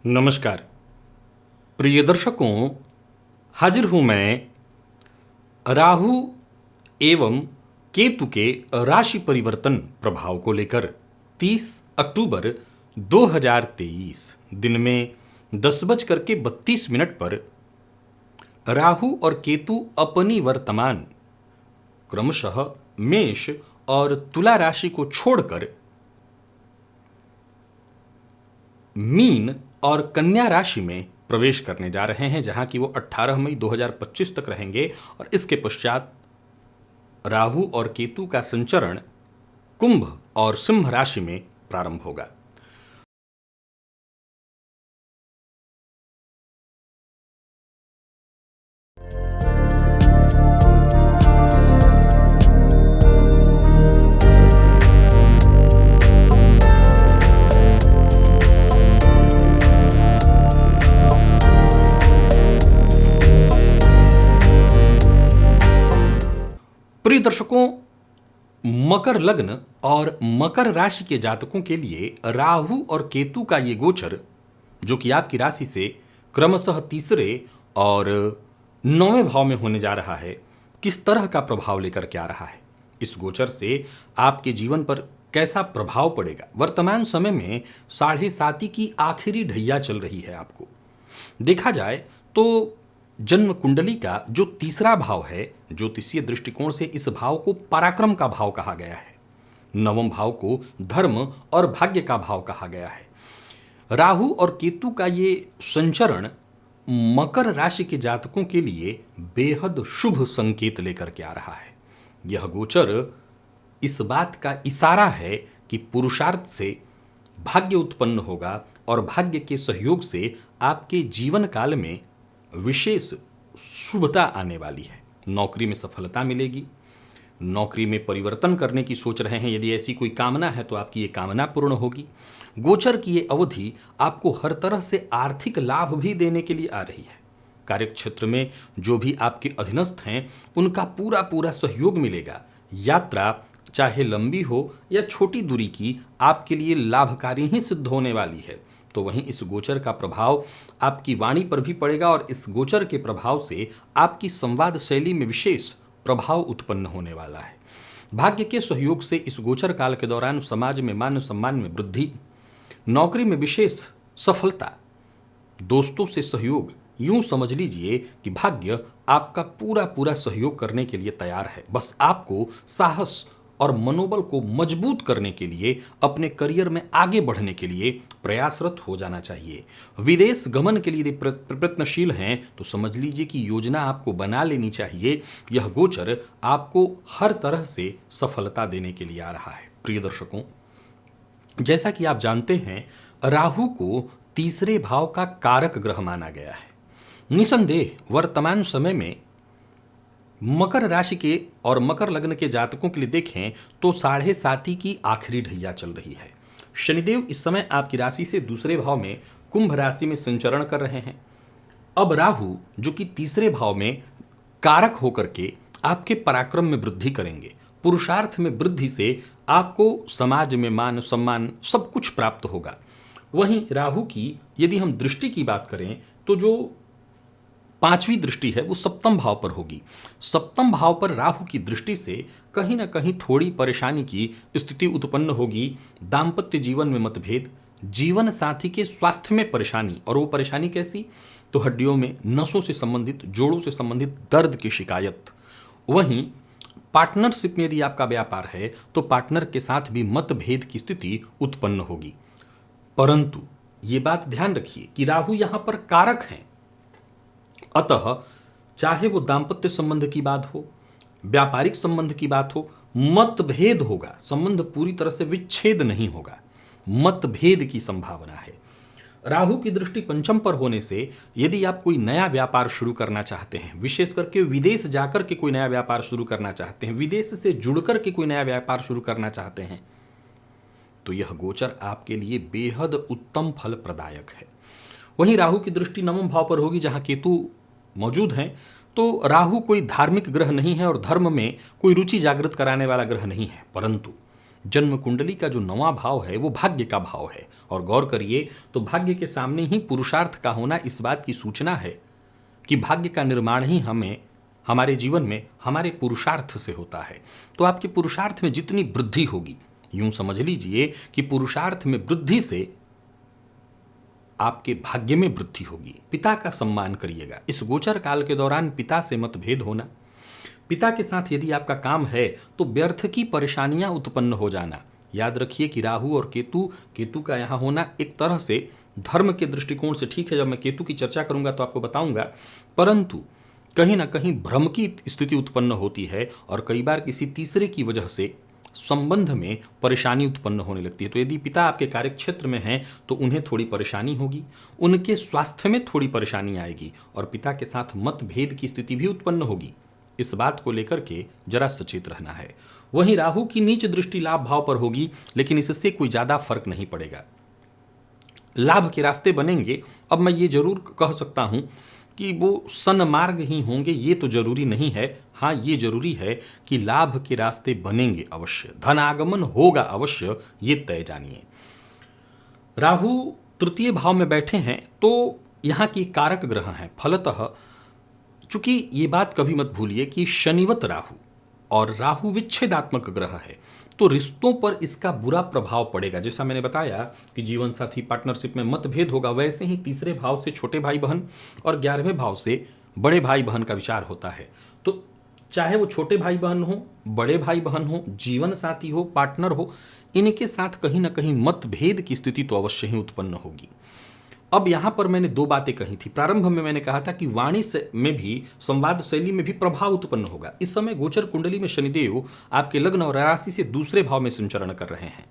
नमस्कार प्रिय दर्शकों, हाजिर हूं मैं राहु एवं केतु के राशि परिवर्तन प्रभाव को लेकर। 30 अक्टूबर 2023 दिन में 10:32 पर राहु और केतु अपनी वर्तमान क्रमशः मेष और तुला राशि को छोड़कर मीन और कन्या राशि में प्रवेश करने जा रहे हैं, जहां की वो 18 मई 2025 तक रहेंगे और इसके पश्चात राहु और केतु का संचरण कुंभ और सिंह राशि में प्रारंभ होगा। प्रिय दर्शकों, मकर लग्न और मकर राशि के जातकों के लिए राहु और केतु का ये गोचर, जो कि आपकी राशि से क्रमशः तीसरे और 9वें भाव में होने जा रहा है, किस तरह का प्रभाव लेकर के आ रहा है, इस गोचर से आपके जीवन पर कैसा प्रभाव पड़ेगा। वर्तमान समय में 7.5 की आखिरी ढैया चल रही है। आपको देखा जाए तो जन्म कुंडली का जो तीसरा भाव है, ज्योतिषीय दृष्टिकोण से इस भाव को पराक्रम का भाव कहा गया है। 9वें भाव को धर्म और भाग्य का भाव कहा गया है। राहु और केतु का ये संचरण मकर राशि के जातकों के लिए बेहद शुभ संकेत लेकर के आ रहा है। यह गोचर इस बात का इशारा है कि पुरुषार्थ से भाग्य उत्पन्न होगा और भाग्य के सहयोग से आपके जीवन काल में विशेष शुभता आने वाली है। नौकरी में सफलता मिलेगी, नौकरी में परिवर्तन करने की सोच रहे हैं, यदि ऐसी कोई कामना है तो आपकी ये कामना पूर्ण होगी। गोचर की ये अवधि आपको हर तरह से आर्थिक लाभ भी देने के लिए आ रही है। कार्यक्षेत्र में जो भी आपके अधीनस्थ हैं उनका पूरा पूरा सहयोग मिलेगा। यात्रा चाहे लंबी हो या छोटी दूरी की, आपके लिए लाभकारी ही सिद्ध होने वाली है। तो वहीं इस गोचर का प्रभाव आपकी वाणी पर भी पड़ेगा और इस गोचर के प्रभाव से आपकी संवाद शैली में विशेष प्रभाव उत्पन्न होने वाला है। भाग्य के सहयोग से इस गोचर काल के दौरान समाज में मान सम्मान में वृद्धि, नौकरी में विशेष सफलता, दोस्तों से सहयोग, यूं समझ लीजिए कि भाग्य आपका पूरा पूरा सहयोग करने के लिए तैयार है। बस आपको साहस और मनोबल को मजबूत करने के लिए, अपने करियर में आगे बढ़ने के लिए प्रयासरत हो जाना चाहिए। विदेश गमन के लिए यदि प्रयत्नशील हैं तो समझ लीजिए कि योजना आपको बना लेनी चाहिए। यह गोचर आपको हर तरह से सफलता देने के लिए आ रहा है। प्रिय दर्शकों, जैसा कि आप जानते हैं, राहु को तीसरे भाव का कारक ग्रह माना गया है। निसंदेह वर्तमान समय में मकर राशि के और मकर लग्न के जातकों के लिए देखें तो 7.5 की आखिरी ढैया चल रही है। शनिदेव इस समय आपकी राशि से दूसरे भाव में कुंभ राशि में संचरण कर रहे हैं। अब राहु, जो कि तीसरे भाव में कारक होकर के आपके पराक्रम में वृद्धि करेंगे, पुरुषार्थ में वृद्धि से आपको समाज में मान सम्मान सब कुछ प्राप्त होगा। वहीं राहु की यदि हम दृष्टि की बात करें तो जो 5वीं दृष्टि है वो सप्तम भाव पर होगी। सप्तम भाव पर राहु की दृष्टि से कहीं ना कहीं थोड़ी परेशानी की स्थिति उत्पन्न होगी। दाम्पत्य जीवन में मतभेद, जीवन साथी के स्वास्थ्य में परेशानी, और वो परेशानी कैसी, तो हड्डियों में नसों से संबंधित, जोड़ों से संबंधित दर्द की शिकायत। वहीं पार्टनरशिप में यदि आपका व्यापार है तो पार्टनर के साथ भी मतभेद की स्थिति उत्पन्न होगी। परंतु ये बात ध्यान रखिए कि राहु यहां पर कारक हैं, अतः चाहे वो दाम्पत्य संबंध की बात हो, व्यापारिक संबंध की बात हो, मतभेद होगा, संबंध पूरी तरह से विच्छेद नहीं होगा, मतभेद की संभावना है। राहु की दृष्टि पंचम पर होने से यदि आप कोई नया व्यापार शुरू करना चाहते हैं, विशेष करके विदेश जाकर के कोई नया व्यापार शुरू करना चाहते हैं, विदेश से जुड़कर के कोई नया व्यापार शुरू करना चाहते हैं, तो यह गोचर आपके लिए बेहद उत्तम फल प्रदायक है। वहीं राहु की दृष्टि 9वें भाव पर होगी, जहां केतु मौजूद हैं। तो राहु कोई धार्मिक ग्रह नहीं है और धर्म में कोई रुचि जागृत कराने वाला ग्रह नहीं है, परंतु जन्म कुंडली का जो नवा भाव है वो भाग्य का भाव है, और गौर करिए तो भाग्य के सामने ही पुरुषार्थ का होना इस बात की सूचना है कि भाग्य का निर्माण ही हमें हमारे जीवन में हमारे पुरुषार्थ से होता है। तो आपके पुरुषार्थ में जितनी वृद्धि होगी, यूं समझ लीजिए कि पुरुषार्थ में वृद्धि से आपके भाग्य में वृद्धि होगी। पिता का सम्मान करिएगा। इस गोचर काल के दौरान पिता से मतभेद होना, पिता के साथ यदि आपका काम है तो व्यर्थ की परेशानियां उत्पन्न हो जाना। याद रखिए कि राहु और केतु का यहां होना एक तरह से धर्म के दृष्टिकोण से ठीक है, जब मैं केतु की चर्चा करूंगा तो आपको बताऊंगा, परंतु कहीं ना कहीं भ्रम की स्थिति उत्पन्न होती है और कई बार किसी तीसरे की वजह से संबंध में परेशानी उत्पन्न होने लगती है। तो यदि पिता आपके कार्यक्षेत्र में हैं तो उन्हें थोड़ी परेशानी होगी, उनके स्वास्थ्य में थोड़ी परेशानी आएगी और पिता के साथ मतभेद की स्थिति भी उत्पन्न होगी। इस बात को लेकर के जरा सचेत रहना है। वहीं राहु की नीच दृष्टि लाभ भाव पर होगी, लेकिन इससे कोई ज्यादा फर्क नहीं पड़ेगा। लाभ के रास्ते बनेंगे। अब मैं ये जरूर कह सकता हूं कि वो सन्मार्ग ही होंगे, ये तो जरूरी नहीं है। हाँ, ये जरूरी है कि लाभ के रास्ते बनेंगे अवश्य, धनागमन होगा अवश्य, ये तय जानिए। राहु तृतीय भाव में बैठे हैं तो यहाँ की कारक ग्रह हैं। फलतः चूंकि ये बात कभी मत भूलिए कि शनिवत राहु और राहु विच्छेदात्मक ग्रह है, तो रिश्तों पर इसका बुरा प्रभाव पड़ेगा। जैसा मैंने बताया कि जीवन साथी पार्टनरशिप में मतभेद होगा, वैसे ही तीसरे भाव से छोटे भाई बहन और 11वें भाव से बड़े भाई बहन का विचार होता है। तो चाहे वो छोटे भाई बहन हो, बड़े भाई बहन हो, जीवन साथी हो, पार्टनर हो, इनके साथ कहीं ना कहीं मतभेद की स्थिति तो अवश्य ही उत्पन्न होगी। अब यहां पर मैंने दो बातें कही थी। प्रारंभ में मैंने कहा था कि वाणी से में भी, संवाद शैली में भी प्रभाव उत्पन्न होगा। इस समय गोचर कुंडली में शनिदेव आपके लग्न और राशि से दूसरे भाव में संचरण कर रहे हैं।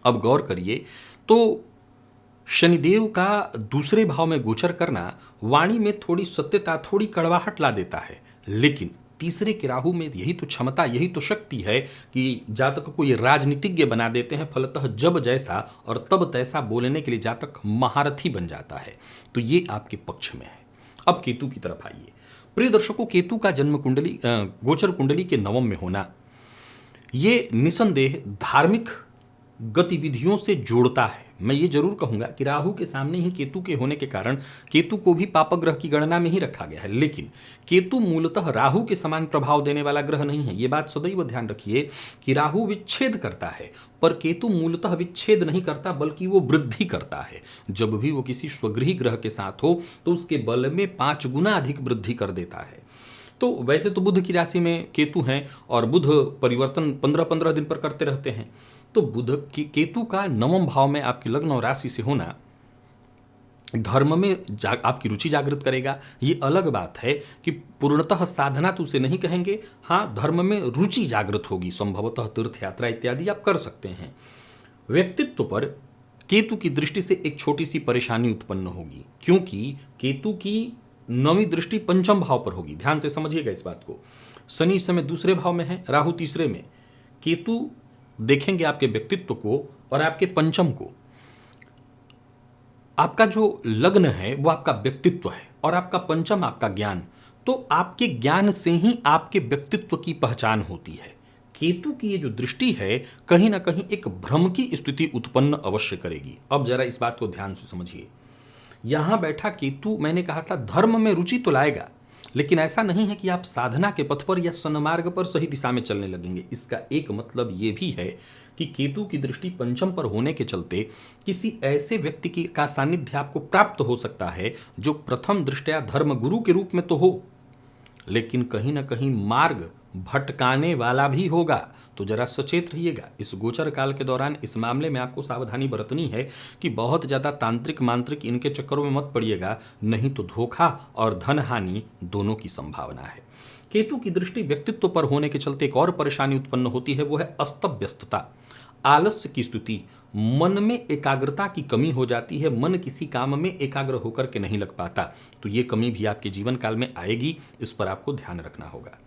अब गौर करिए तो शनिदेव का दूसरे भाव में गोचर करना वाणी में थोड़ी सत्यता, थोड़ी कड़वाहट ला देता है, लेकिन तीसरे के राहु में यही तो क्षमता, यही तो शक्ति है कि जातक को ये राजनीतिज्ञ बना देते हैं। फलतः जब जैसा और तब तैसा बोलने के लिए जातक महारथी बन जाता है। तो ये आपके पक्ष में है। अब केतु की तरफ आइए। प्रिय दर्शकों, केतु का जन्म कुंडली गोचर कुंडली के नवम में होना ये निसंदेह धार्मिक गतिविधियों से जोड़ता है। मैं ये जरूर कहूंगा कि राहु के सामने ही केतु के होने के कारण केतु को भी पापग्रह की गणना में ही रखा गया है, लेकिन केतु मूलतः राहु के समान प्रभाव देने वाला ग्रह नहीं है। ये बात सदैव ध्यान रखिए कि राहु विच्छेद करता है, पर केतु मूलतः विच्छेद नहीं करता, बल्कि वो वृद्धि करता है। जब भी वो किसी स्वगृही ग्रह के साथ हो तो उसके बल में 5 गुना अधिक वृद्धि कर देता है। तो वैसे तो बुध की राशि में केतु हैं और बुध परिवर्तन 15-15 दिन पर करते रहते हैं। तो बुध की केतु का नवम भाव में आपके लग्न और राशि से होना धर्म में आपकी रुचि जागृत करेगा। ये अलग बात है कि पूर्णतः साधना तो उसे नहीं कहेंगे, हाँ धर्म में रुचि जागृत होगी, संभवतः तीर्थ यात्रा इत्यादि आप कर सकते हैं। व्यक्तित्व पर केतु की दृष्टि से एक छोटी सी परेशानी उत्पन्न होगी, क्योंकि केतु की नवीं दृष्टि पंचम भाव पर होगी। ध्यान से समझिएगा इस बात को। शनि इस समय दूसरे भाव में है, राहु तीसरे में। केतु देखेंगे आपके व्यक्तित्व को और आपके पंचम को। आपका जो लग्न है वो आपका व्यक्तित्व है और आपका पंचम आपका ज्ञान। तो आपके ज्ञान से ही आपके व्यक्तित्व की पहचान होती है। केतु की ये जो दृष्टि है कहीं ना कहीं एक भ्रम की स्थिति उत्पन्न अवश्य करेगी। अब जरा इस बात को ध्यान से समझिए। यहां बैठा केतु, मैंने कहा था धर्म में रुचि तो लाएगा, लेकिन ऐसा नहीं है कि आप साधना के पथ पर या सन्मार्ग पर सही दिशा में चलने लगेंगे। इसका एक मतलब ये भी है कि केतु की दृष्टि पंचम पर होने के चलते किसी ऐसे व्यक्ति की का सानिध्य आपको प्राप्त हो सकता है जो प्रथम दृष्टया धर्म गुरु के रूप में तो हो, लेकिन कहीं ना कहीं मार्ग भटकाने वाला भी होगा। तो जरा सचेत रहिएगा। इस गोचर काल के दौरान इस मामले में आपको सावधानी बरतनी है कि बहुत ज्यादा तांत्रिक मांत्रिक इनके चक्करों में मत पड़िएगा, नहीं तो धोखा और धन हानि दोनों की संभावना है। केतु की दृष्टि व्यक्तित्व पर होने के चलते एक और परेशानी उत्पन्न होती है, वो है अस्त व्यस्तता, आलस्य की स्थिति। मन में एकाग्रता की कमी हो जाती है, मन किसी काम में एकाग्र होकर के नहीं लग पाता। तो ये कमी भी आपके जीवन काल में आएगी, इस पर आपको ध्यान रखना होगा।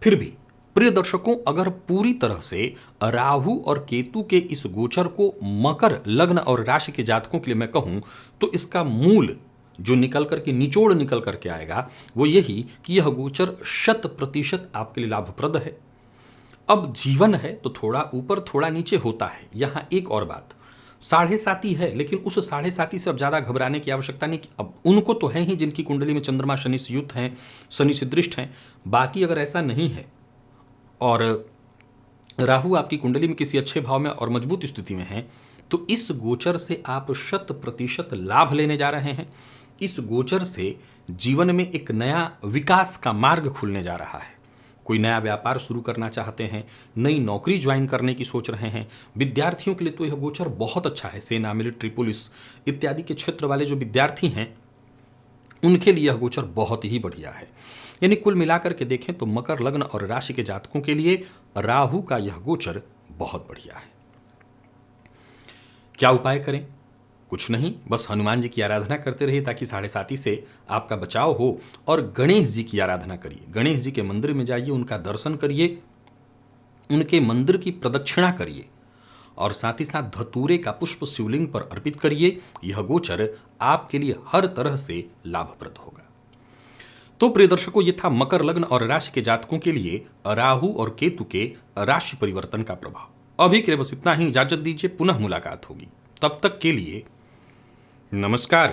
फिर भी प्रिय दर्शकों, अगर पूरी तरह से राहु और केतु के इस गोचर को मकर लग्न और राशि के जातकों के लिए मैं कहूं तो इसका मूल जो निकल करके निचोड़ निकल करके आएगा वो यही कि यह गोचर 100% आपके लिए लाभप्रद है। अब जीवन है तो थोड़ा ऊपर थोड़ा नीचे होता है। यहां एक और बात, 7.5 है, लेकिन उस 7.5 से अब ज़्यादा घबराने की आवश्यकता नहीं। अब उनको तो है ही जिनकी कुंडली में चंद्रमा शनि से युक्त हैं, शनि से दृष्ट हैं। बाकी अगर ऐसा नहीं है और राहु आपकी कुंडली में किसी अच्छे भाव में और मजबूत स्थिति में है, तो इस गोचर से आप 100% लाभ लेने जा रहे हैं। इस गोचर से जीवन में एक नया विकास का मार्ग खुलने जा रहा है। कोई नया व्यापार शुरू करना चाहते हैं, नई नौकरी ज्वाइन करने की सोच रहे हैं, विद्यार्थियों के लिए तो यह गोचर बहुत अच्छा है। सेना, मिलिट्री, पुलिस इत्यादि के क्षेत्र वाले जो विद्यार्थी हैं उनके लिए यह गोचर बहुत ही बढ़िया है। यानी कुल मिलाकर के देखें तो मकर लग्न और राशि के जातकों के लिए राहु का यह गोचर बहुत बढ़िया है। क्या उपाय करें? कुछ नहीं, बस हनुमान जी की आराधना करते रहिए ताकि 7.5 से आपका बचाव हो। और गणेश जी की आराधना करिए, गणेश जी के मंदिर में जाइए, उनका दर्शन करिए, उनके मंदिर की प्रदक्षिणा करिए और साथ ही साथ धतूरे का पुष्प शिवलिंग पर अर्पित करिए। यह गोचर आपके लिए हर तरह से लाभप्रद होगा। तो प्रिय दर्शकों, ये था मकर लग्न और राशि के जातकों के लिए राहु और केतु के राशि परिवर्तन का प्रभाव। अभी के लिए बस इतना ही, इजाजत दीजिए, पुनः मुलाकात होगी। तब तक के लिए नमस्कार।